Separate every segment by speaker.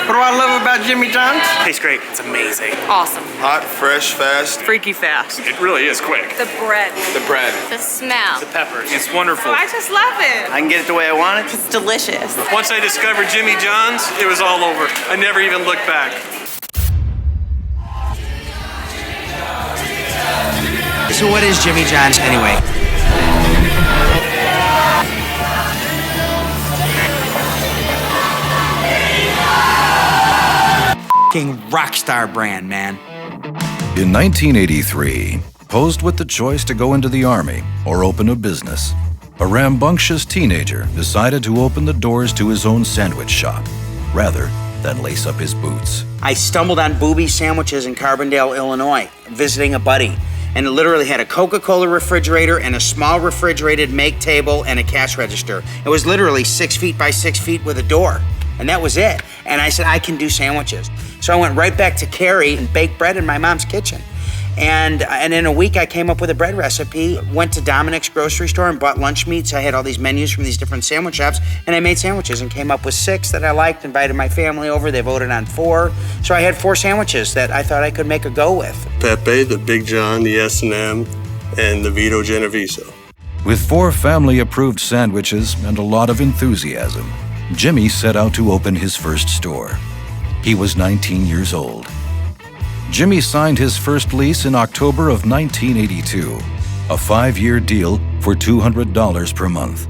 Speaker 1: What do I love about Jimmy John's?
Speaker 2: Tastes great. It's amazing.
Speaker 3: Awesome.
Speaker 4: Hot, fresh, fast.
Speaker 3: Freaky fast.
Speaker 2: It really is quick.
Speaker 3: The bread.
Speaker 4: The bread.
Speaker 5: The smell.
Speaker 2: The peppers. It's wonderful.
Speaker 3: I just love it.
Speaker 1: I can get it the way I want it.
Speaker 3: It's delicious.
Speaker 2: Once I discovered Jimmy John's, it was all over. I never even looked back.
Speaker 6: So what is Jimmy John's anyway? King rockstar brand, man.
Speaker 7: In 1983, posed with the choice to go into the Army or open a business, a rambunctious teenager decided to open the doors to his own sandwich shop, rather than lace up his boots.
Speaker 6: I stumbled on Booby Sandwiches in Carbondale, Illinois, visiting a buddy. And it literally had a Coca-Cola refrigerator and a small refrigerated make table and a cash register. It was literally 6 feet by 6 feet with a door. And that was it. And I said, I can do sandwiches. So I went right back to Carrie and baked bread in my mom's kitchen. And in a week, I came up with a bread recipe, went to Dominic's grocery store and bought lunch meats. I had all these menus from these different sandwich shops, and I made sandwiches and came up with 6 that I liked, invited my family over. They voted on 4. So I had 4 sandwiches that I thought I could make a go with.
Speaker 8: Pepe, the Big John, the S&M, and the Vito Genovese.
Speaker 7: With 4 family-approved sandwiches and a lot of enthusiasm, Jimmy set out to open his first store. He was 19 years old. Jimmy signed his first lease in October of 1982, a 5-year deal for $200 per month.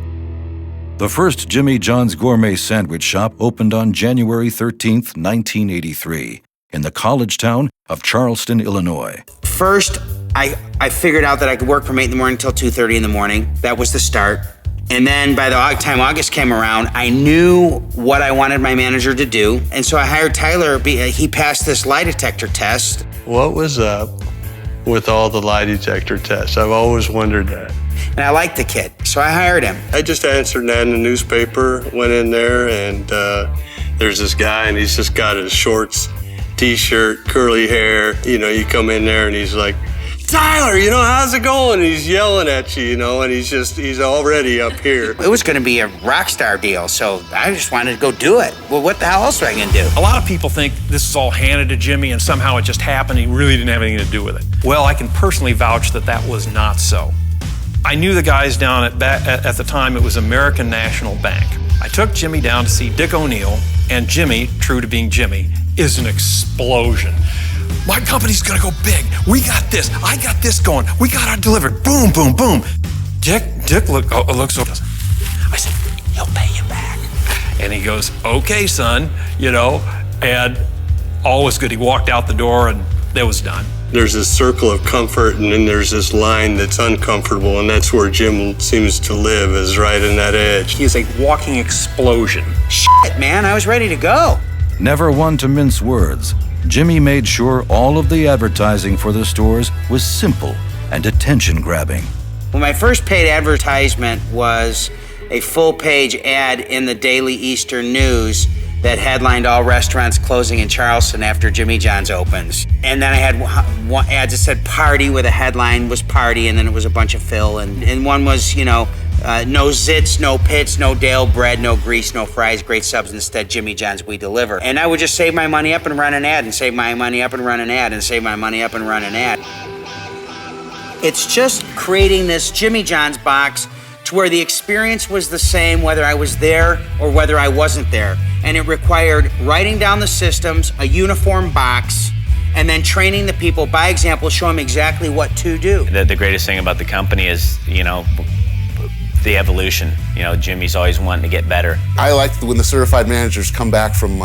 Speaker 7: The first Jimmy John's Gourmet Sandwich Shop opened on January 13, 1983, in the college town of Charleston, Illinois.
Speaker 6: First, I figured out that I could work from 8 in the morning until 2:30 in the morning. That was the start. And then by the time August came around, I knew what I wanted my manager to do. And so I hired Tyler. He passed this lie detector test.
Speaker 8: What was up with all the lie detector tests? I've always wondered that.
Speaker 6: And I liked the kid, so I hired him.
Speaker 8: I just answered that in the newspaper, went in there, and there's this guy, and he's just got his shorts, t-shirt, curly hair. You know, you come in there, and he's like, Tyler, you know, how's it going? And he's yelling at you, you know, and he's already up here.
Speaker 6: It was going to be a rock star deal, so I just wanted to go do it. Well, what the hell else was I going to do?
Speaker 2: A lot of people think this is all handed to Jimmy and somehow it just happened. He really didn't have anything to do with it. Well, I can personally vouch that that was not so. I knew the guys down at the time. It was American National Bank. I took Jimmy down to see Dick O'Neill, and Jimmy, true to being Jimmy, is an explosion. My company's gonna go big. We got this. I got this going. We got our delivered. Boom, boom, boom. Dick looks over. I said, he'll pay you back. And he goes, okay, son, you know, and all was good. He walked out the door and that was done.
Speaker 8: There's this circle of comfort, and then there's this line that's uncomfortable, and that's where Jim seems to live, is right in that edge.
Speaker 2: He's a walking explosion.
Speaker 6: Shit, man, I was ready to go.
Speaker 7: Never one to mince words, Jimmy made sure all of the advertising for the stores was simple and attention-grabbing.
Speaker 6: Well, my first paid advertisement was a full-page ad in the Daily Eastern News that headlined all restaurants closing in Charleston after Jimmy John's opens. And then I had one ad that said party, with a headline was party, and then it was a bunch of fill. And one was, you know, no zits, no pits, no Dale bread, no grease, no fries, great subs, instead Jimmy John's, we deliver. And I would just save my money up and run an ad, and save my money up and run an ad, and save my money up and run an ad. It's just creating this Jimmy John's box to where the experience was the same whether I was there or whether I wasn't there. And it required writing down the systems, a uniform box, and then training the people by example, show them exactly what to do.
Speaker 9: The greatest thing about the company is, you know, the evolution. You know, Jimmy's always wanting to get better.
Speaker 10: I like when the certified managers come back from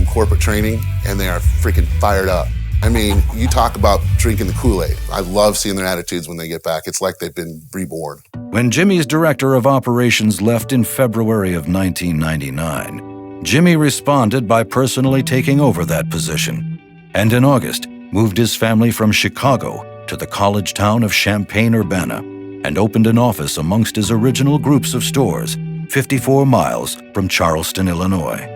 Speaker 10: corporate training and they are freaking fired up. I mean, you talk about drinking the Kool-Aid. I love seeing their attitudes when they get back. It's like they've been reborn.
Speaker 7: When Jimmy's director of operations left in February of 1999, Jimmy responded by personally taking over that position, and in August moved his family from Chicago to the college town of Champaign-Urbana and opened an office amongst his original groups of stores, 54 miles from Charleston, Illinois.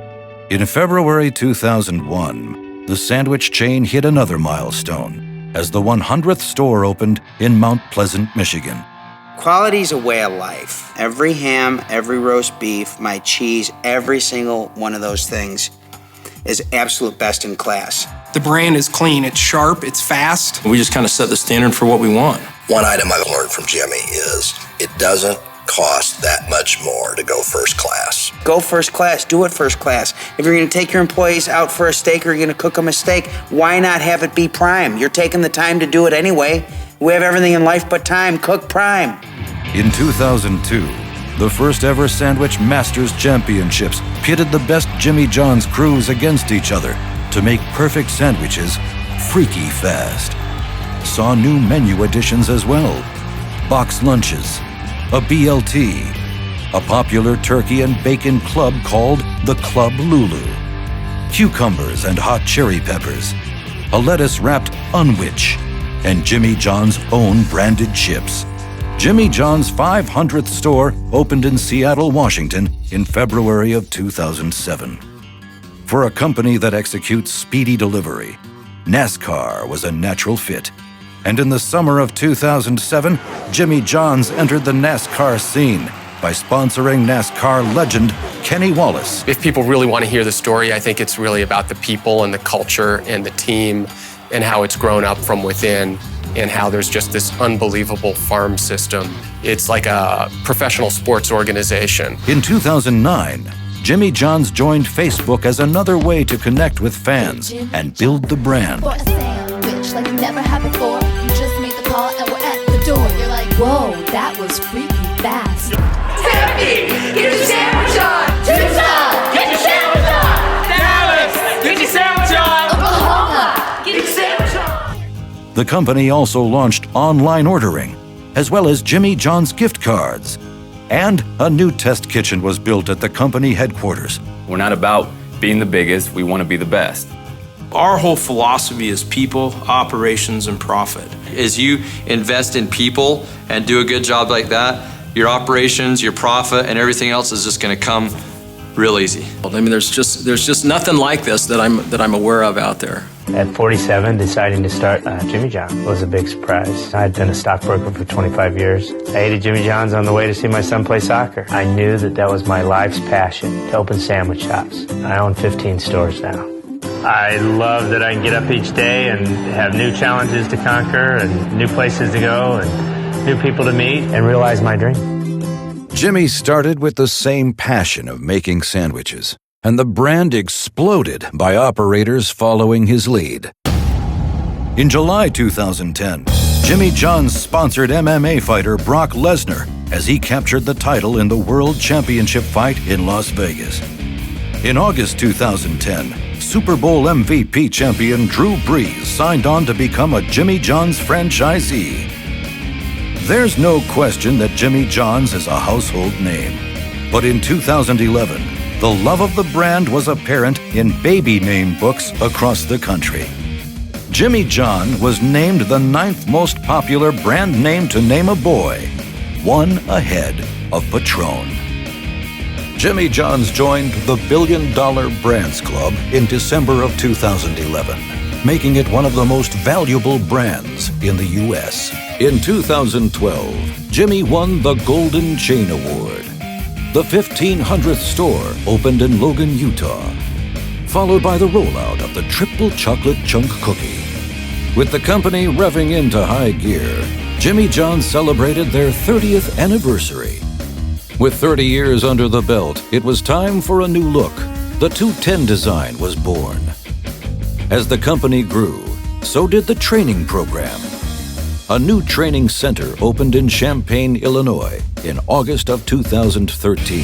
Speaker 7: In February 2001, the sandwich chain hit another milestone as the 100th store opened in Mount Pleasant, Michigan.
Speaker 6: Quality's a way of life. Every ham, every roast beef, my cheese, every single one of those things is absolute best in class.
Speaker 3: The brand is clean, it's sharp, it's fast.
Speaker 4: We just kind of set the standard for what we want.
Speaker 5: One item I've learned from Jimmy is it doesn't cost that much more to go first class.
Speaker 6: Go first class, do it first class. If you're gonna take your employees out for a steak or you're gonna cook them a steak, why not have it be prime? You're taking the time to do it anyway. We have everything in life but time. Cook prime.
Speaker 7: In 2002, the first ever Sandwich Masters Championships pitted the best Jimmy John's crews against each other to make perfect sandwiches freaky fast. Saw new menu additions as well. Box lunches, a BLT, a popular turkey and bacon club called the Club Lulu, cucumbers and hot cherry peppers, a lettuce-wrapped unwich, and Jimmy John's own branded chips. Jimmy John's 500th store opened in Seattle, Washington in February of 2007. For a company that executes speedy delivery, NASCAR was a natural fit. And in the summer of 2007, Jimmy John's entered the NASCAR scene by sponsoring NASCAR legend Kenny Wallace.
Speaker 11: If people really want to hear the story, I think it's really about the people and the culture and the team and how it's grown up from within and how there's just this unbelievable farm system. It's like a professional sports organization.
Speaker 7: In 2009, Jimmy John's joined Facebook as another way to connect with fans and build the brand.
Speaker 12: For a sandwich like never had before. You just made the call and we're at the door. You're like, whoa, that was freaky fast.
Speaker 13: Tempe, get your sandwich on! Tucson, get your sandwich on! Dallas, get your sandwich on! Oklahoma, get your sandwich on!
Speaker 7: The company also launched online ordering, as well as Jimmy John's gift cards. And a new test kitchen was built at the company headquarters.
Speaker 14: We're not about being the biggest, we want to be the best.
Speaker 4: Our whole philosophy is people, operations, and profit.
Speaker 15: As you invest in people and do a good job like that, your operations, your profit, and everything else is just going to come real easy.
Speaker 4: I mean, there's just nothing like this that I'm aware of out there.
Speaker 16: At 47, deciding to start Jimmy John was a big surprise. I'd been a stockbroker for 25 years. I ate at Jimmy John's on the way to see my son play soccer. I knew that was my life's passion, to open sandwich shops. I own 15 stores now. I love that I can get up each day and have new challenges to conquer and new places to go and new people to meet and realize my dream.
Speaker 7: Jimmy started with the same passion of making sandwiches, and the brand exploded by operators following his lead. In July 2010, Jimmy John's sponsored MMA fighter Brock Lesnar as he captured the title in the World Championship fight in Las Vegas. In August 2010, Super Bowl MVP champion Drew Brees signed on to become a Jimmy John's franchisee. There's no question that Jimmy John's is a household name. But in 2011, the love of the brand was apparent in baby name books across the country. Jimmy John was named the 9th most popular brand name to name a boy, one ahead of Patron. Jimmy John's joined the $1 Billion Brands Club in December of 2011, making it one of the most valuable brands in the U.S. In 2012, Jimmy won the Golden Chain Award. The 1,500th store opened in Logan, Utah, followed by the rollout of the Triple Chocolate Chunk Cookie. With the company revving into high gear, Jimmy John's celebrated their 30th anniversary. With 30 years under the belt, it was time for a new look. The 210 design was born. As the company grew, so did the training program. A new training center opened in Champaign, Illinois in August of 2013.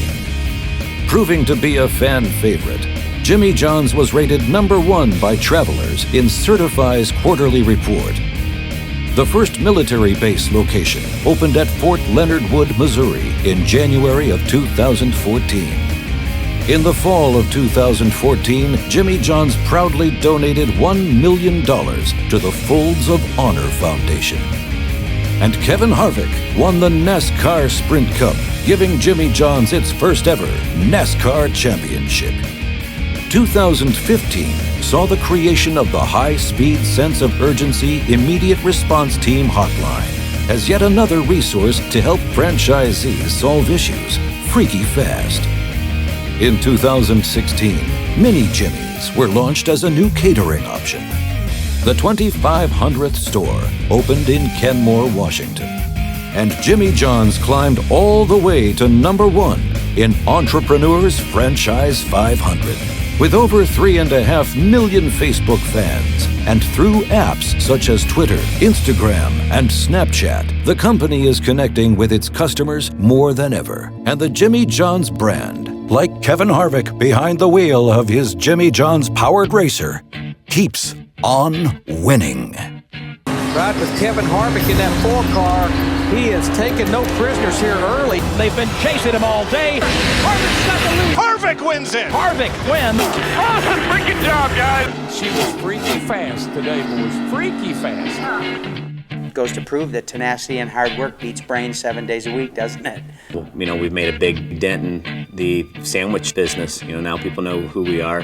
Speaker 7: Proving to be a fan favorite, Jimmy John's was rated #1 by travelers in Certify's quarterly report. The first military base location opened at Fort Leonard Wood, Missouri in January of 2014. In the fall of 2014, Jimmy John's proudly donated $1 million to the Folds of Honor Foundation. And Kevin Harvick won the NASCAR Sprint Cup, giving Jimmy John's its first ever NASCAR championship. 2015 saw the creation of the High-Speed Sense of Urgency Immediate Response Team Hotline as yet another resource to help franchisees solve issues freaky fast. In 2016, Mini Jimmy's were launched as a new catering option. The 2,500th store opened in Kenmore, Washington. And Jimmy John's climbed all the way to #1 in Entrepreneur's Franchise 500. With over 3.5 million Facebook fans, and through apps such as Twitter, Instagram, and Snapchat, the company is connecting with its customers more than ever. And the Jimmy John's brand, like Kevin Harvick behind the wheel of his Jimmy John's powered racer, keeps on winning.
Speaker 17: Right with Kevin Harvick in that 4-car. He has taken no prisoners here early. They've been chasing him all day. Harvick's got the lead. Harvick wins it. Harvick wins. Awesome freaking job, guys. She was freaky fast today, boys. Freaky fast.
Speaker 6: Goes to prove that tenacity and hard work beats brains 7 days a week, doesn't it?
Speaker 9: You know, we've made a big dent in the sandwich business. You know, now people know who we are.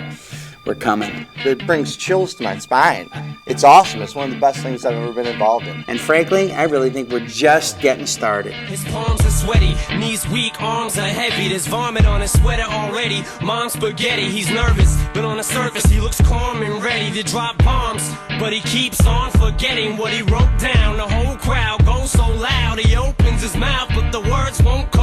Speaker 6: We're coming.
Speaker 18: It brings chills to my spine. It's awesome. It's one of the best things I've ever been involved in.
Speaker 6: And frankly, I really think we're just getting started.
Speaker 19: His palms are sweaty, knees weak, arms are heavy. There's vomit on his sweater already. Mom's spaghetti, he's nervous, but on the surface he looks calm and ready to drop bombs. But he keeps on forgetting what he wrote down. The whole crowd goes so loud, he opens his mouth, but the words won't come.